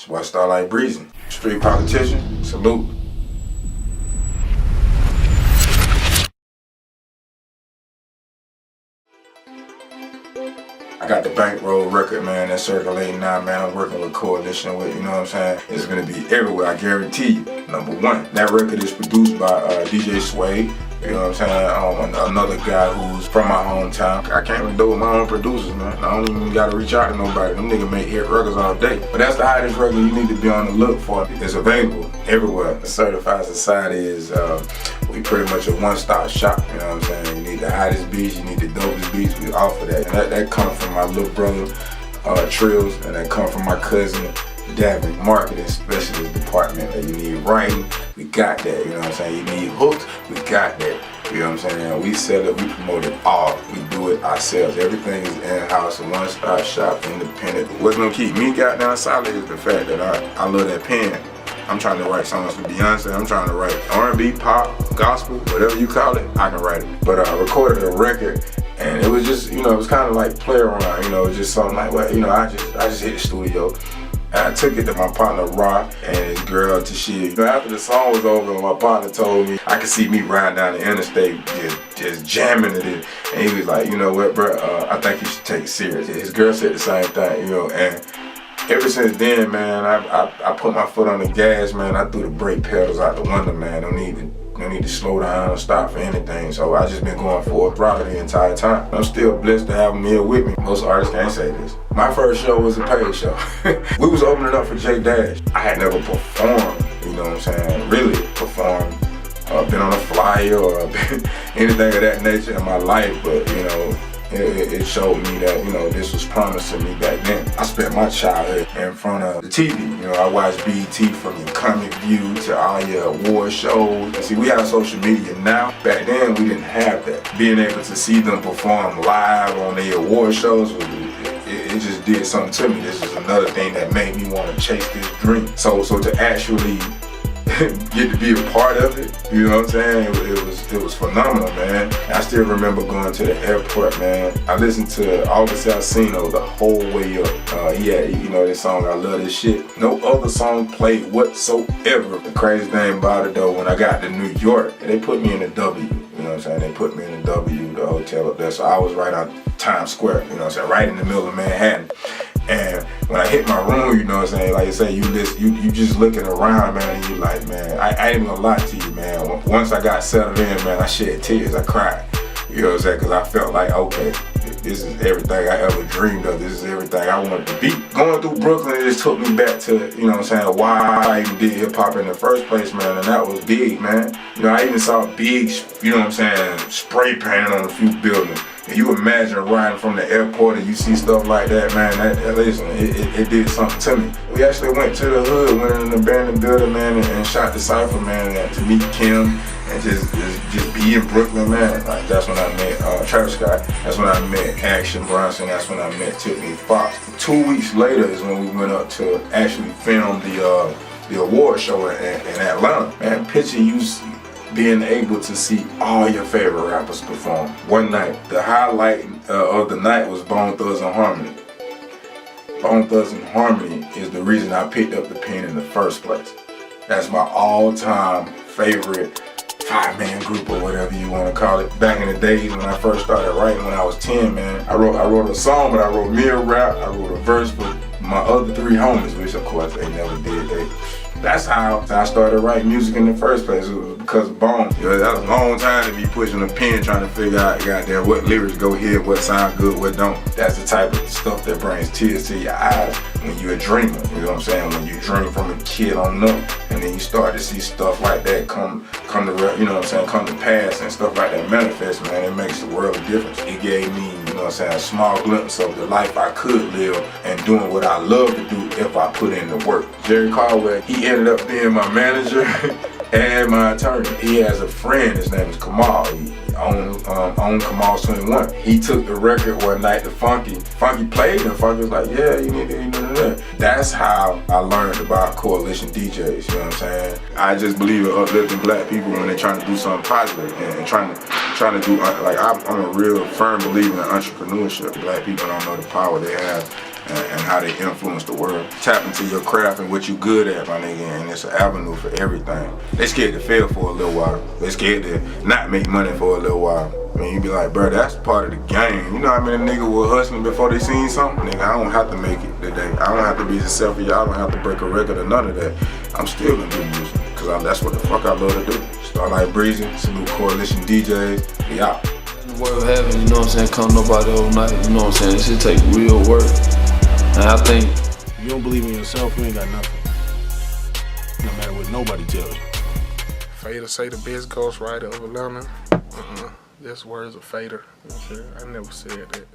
It's why STARLIFE BREEZY. Street politician, salute. I got the Bankroll record, man, that's circulating now, man. I'm working with Coalition with, you know what I'm saying? It's gonna be everywhere, I guarantee you. Number one, that record is produced by DJ Sway. You know what I'm saying? Another guy who's from my hometown. I can't even do with my own producers, man. I don't even gotta reach out to nobody. Them niggas make hit records all day. But that's the hottest record you need to be on the look for. It's available everywhere. The Certified Society is, we pretty much a one-stop shop, you know what I'm saying? You need the hottest beats, you need the dopest beats, we offer that. And that comes from my little brother, Trills, and that comes from my cousin, Davin, marketing specialist department. That you need writing, we got that, you know what I'm saying? You need hooks, we got that. You know what I'm saying? We sell it, we promote it all. We do it ourselves. Everything is in-house, a one-stop shop, independent. What's gonna keep me goddamn solid is the fact that I love that pen. I'm trying to write songs for Beyonce. I'm trying to write R&B, pop, gospel, whatever you call it, I can write it. But I recorded a record, and it was just, you know, it was kind of like play around, you know, it was just something like, well, you know, I just hit the studio. And I took it to my partner Rock and his girl Tashia. You know, after the song was over, my partner told me I could see me riding down the interstate just jamming it. And he was like, you know what, bro, I think you should take it serious. His girl said the same thing, you know, and ever since then, man, I put my foot on the gas, man. I threw the brake pedals out the window, man. Don't need to slow down or stop for anything. So I just been going for a throttle the entire time. I'm still blessed to have him here with me. Most artists can't say this. My first show was a paid show. We was opening up for J Dash. I had never performed, you know what I'm saying, really performed, been on a flyer or anything of that nature in my life, but you know, it showed me that, you know, this was promised to me back then. I spent my childhood in front of the TV. You know, I watched BET from your Comic View to all your award shows. And see, we have social media now. Back then, we didn't have that. Being able to see them perform live on their award shows, it just did something to me. This is another thing that made me want to chase this dream. So to actually get to be a part of it, you know what I'm saying? It was phenomenal, man. I still remember going to the airport, man. I listened to August Alsino the whole way up. He had, you know, this song, I love this shit. No other song played whatsoever. The crazy thing about it though, when I got to New York, they put me in the W. You know what I'm saying? They put me in the W, the hotel up there. So I was right on Times Square, you know what I'm saying? Right in the middle of Manhattan. And when I hit my room, you know what I'm saying, like I say, you just looking around, man, and you like, man, I ain't even gonna lie to you, man. Once I got settled in, man, I shed tears, I cried. You know what I'm saying, because I felt like, okay, this is everything I ever dreamed of. This is everything I wanted to be. Going through Brooklyn, it just took me back to, you know what I'm saying, why I even did hip hop in the first place, man, and that was Big, man. You know, I even saw Big, you know what I'm saying, spray painted on a few buildings. And you imagine riding from the airport and you see stuff like that, man, listen, it did something to me. We actually went to the hood, went in an abandoned building, man, and shot the Cypher, man, to meet Kim and just be in Brooklyn, man. Like, that's when I met Travis Scott, that's when I met Action Bronson, that's when I met Tiffany Fox. 2 weeks later is when we went up to actually film the award show in Atlanta. Man, picture you being able to see all your favorite rappers perform one night. The highlight of the night was Bone Thugs and Harmony. Bone Thugs and Harmony is the reason I picked up the pen in the first place. That's my all-time favorite five-man group or whatever you want to call it. Back in the days when I first started writing when I was 10, man, I wrote a song, but I wrote me a rap, I wrote a verse for my other three homies, which of course they never did. That's how I started writing music in the first place. It was because of Bone. You know, that was a long time to be pushing a pen trying to figure out goddamn what lyrics go here, what sound good, what don't. That's the type of stuff that brings tears to your eyes when you're a dreamer. You know what I'm saying? When you dream from a kid on up, and then you start to see stuff like that come to, you know what I'm saying, come to pass and stuff like that manifest, man, it makes the world a difference. It gave me, you know what I'm saying, a small glimpse of the life I could live and doing what I love to do if I put in the work. Jerry Caldwell, he ended up being my manager and my attorney. He has a friend, his name is Kamal. He owned Kamal's 21. He took the record one night to Funky played and Funky was like, yeah, you need to, you know. That's how I learned about Coalition DJs, you know what I'm saying? I just believe in uplifting black people when they're trying to do something positive and trying to do, like, I'm a real firm believer in entrepreneurship. Black people don't know the power they have and how they influence the world. Tap into your craft and what you good at, my nigga, and it's an avenue for everything. They scared to fail for a little while. They scared to not make money for a little while. I mean, you be like, bro, that's part of the game. You know how many niggas were hustling before they seen something? Nigga, I don't have to make it today. I don't have to be successful. Y'all don't have to break a record or none of that. I'm still gonna do music, cause that's what the fuck I love to do. STARLIFE BREEZY, salute Coalition DJs, we out. The word of heaven, you know what I'm saying, come nobody overnight, you know what I'm saying, this shit take real work. And I think, if you don't believe in yourself, you ain't got nothing. No matter what nobody tells you. Fader say the best ghostwriter of Atlanta. That's words of Fader. I never said that.